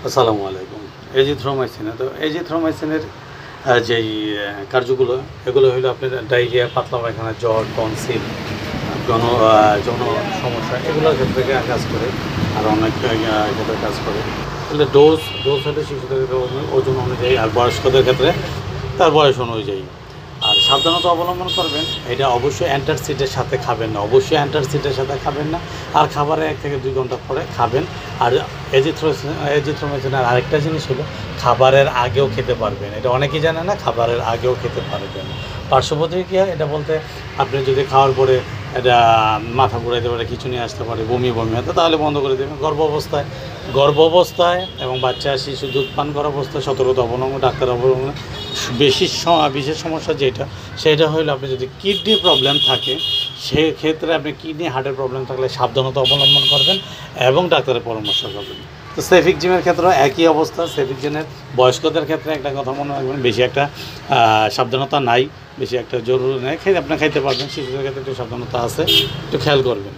আসসালামু আলাইকুম। এজিথ্রোমাইসিন, তো এজিথ্রোমাইসিনের যেই কার্যগুলো এগুলো হলো আপনার ডায়রিয়া, পাতলা পায়খানা, জ্বর, টনসিল, যৌন সমস্যা এগুলোর ক্ষেত্রে কাজ করে। আর অনেক ক্ষেত্রে কাজ করে। তাহলে ডোজ হলে শিশুদের ওজন অনুযায়ী, আর বয়স্কদের ক্ষেত্রে তার বয়স অনুযায়ী। আর সাবধানতা অবলম্বন করবেন, এটা অবশ্যই অ্যান্টাসিডের সাথে খাবেন না, অবশ্যই অ্যান্টাসিডের সাথে খাবেন না। আর খাবারে 1 থেকে 2 ঘন্টা পরে খাবেন। আর এজিথ্রোমাইসিনের আরেকটা জিনিস হলো খাবারের আগেও খেতে পারবেন, এটা অনেকেই জানে না, খাবারের আগেও খেতে পারবেন। পার্শ্ব প্রতিক্রিয়া এটা বলতে আপনি যদি খাওয়ার পরে এটা মাথা ঘুরাইতে পারে, কিছু নিয়ে আসতে পারে, বমি হতে, তাহলে বন্ধ করে দেবেন। গর্ভ অবস্থায় এবং বাচ্চা শিশু দুধ পান করা অবস্থায় সতর্কতা অবলম্বন, ডাক্তার অবলম্বন। বিশেষ সমস্যা সেটা হলো আপনি যদি কিডনি প্রবলেম থাকে, সেক্ষেত্রে আপনি কিডনি হার্টের প্রবলেম থাকলে সাবধানতা অবলম্বন করবেন এবং ডাক্তারের পরামর্শ করবেন। তো সেফিক জিমের ক্ষেত্রেও একই অবস্থা। সেফিক জিমের বয়স্কদের ক্ষেত্রে একটা কথা মনে রাখবেন, বেশি একটা সাবধানতা নাই, বেশি একটা জরুরি নেই, আপনি খাইতে পারবেন। শিশুদের ক্ষেত্রে একটু সাবধানতা আছে, একটু খেয়াল করবেন।